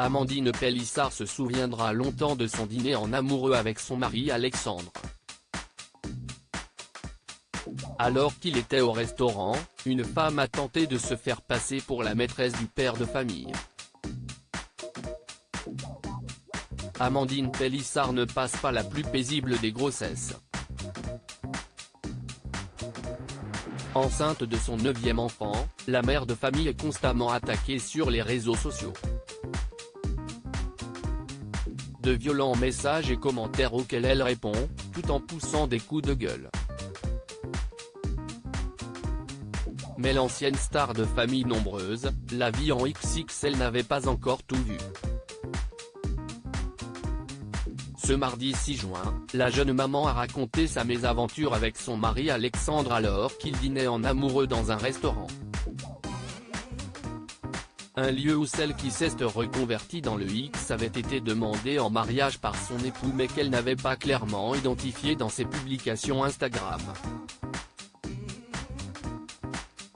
Amandine Pélissard se souviendra longtemps de son dîner en amoureux avec son mari Alexandre. Alors qu'il était au restaurant, une femme a tenté de se faire passer pour la maîtresse du père de famille. Amandine Pélissard ne passe pas la plus paisible des grossesses. Enceinte de son 9e enfant, la mère de famille est constamment attaquée sur les réseaux sociaux. De violents messages et commentaires auxquels elle répond, tout en poussant des coups de gueule. Mais l'ancienne star de famille nombreuse, la vie en XXL n'avait pas encore tout vu. Ce mardi 6 juin, la jeune maman a raconté sa mésaventure avec son mari Alexandre alors qu'il dînait en amoureux dans un restaurant. Un lieu où celle qui s'est reconvertie dans le X avait été demandée en mariage par son époux mais qu'elle n'avait pas clairement identifié dans ses publications Instagram.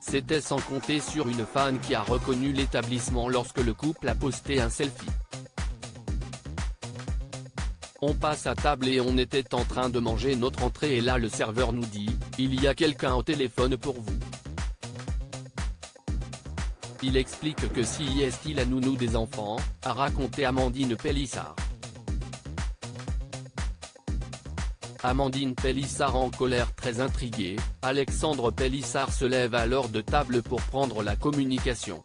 C'était sans compter sur une fan qui a reconnu l'établissement lorsque le couple a posté un selfie. On passe à table et on était en train de manger notre entrée et là le serveur nous dit « Il y a quelqu'un au téléphone pour vous ». Il explique que si est-il la nounou des enfants, a raconté Amandine Pélissard. Amandine Pélissard en colère très intriguée, Alexandre Pélissard se lève alors de table pour prendre la communication.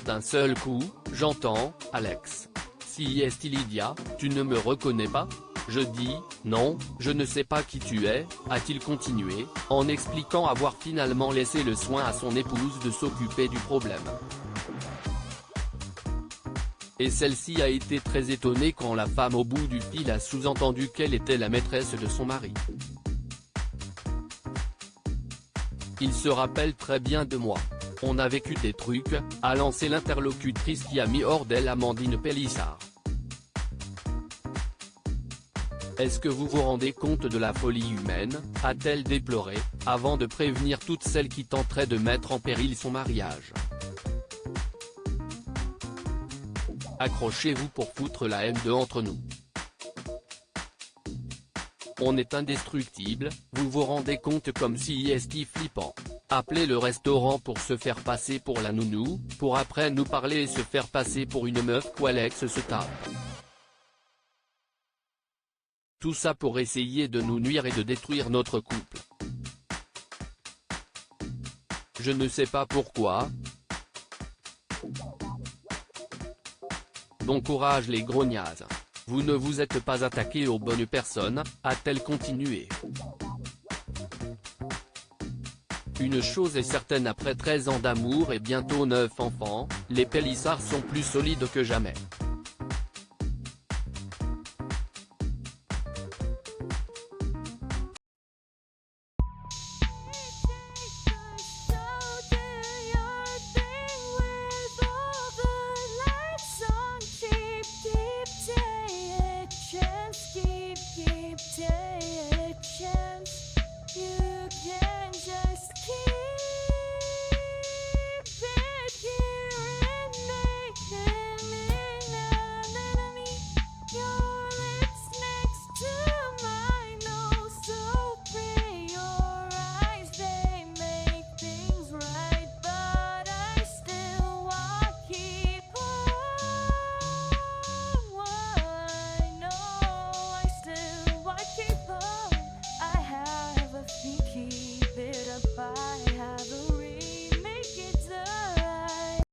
D'un seul coup, j'entends « Alex. Si est-il Lydia, tu ne me reconnais pas ? » Je dis « Non, je ne sais pas qui tu es », a-t-il continué, en expliquant avoir finalement laissé le soin à son épouse de s'occuper du problème. Et celle-ci a été très étonnée quand la femme au bout du fil a sous-entendu qu'elle était la maîtresse de son mari. Il se rappelle très bien de moi. On a vécu des trucs, a lancé l'interlocutrice qui a mis hors d'elle Amandine Pélissard. Est-ce que vous vous rendez compte de la folie humaine, a-t-elle déploré, avant de prévenir toutes celles qui tenteraient de mettre en péril son mariage. Accrochez-vous pour foutre la haine de entre nous. On est indestructible, vous vous rendez compte comme si est flippant. Appelez le restaurant pour se faire passer pour la nounou, pour après nous parler et se faire passer pour une meuf qu'Alex se tape. Tout ça pour essayer de nous nuire et de détruire notre couple. Je ne sais pas pourquoi. Bon courage les grognazes. Vous ne vous êtes pas attaqué aux bonnes personnes, a-t-elle continué. Une chose est certaine, après 13 ans d'amour et bientôt 9 enfants, les Pélissard sont plus solides que jamais.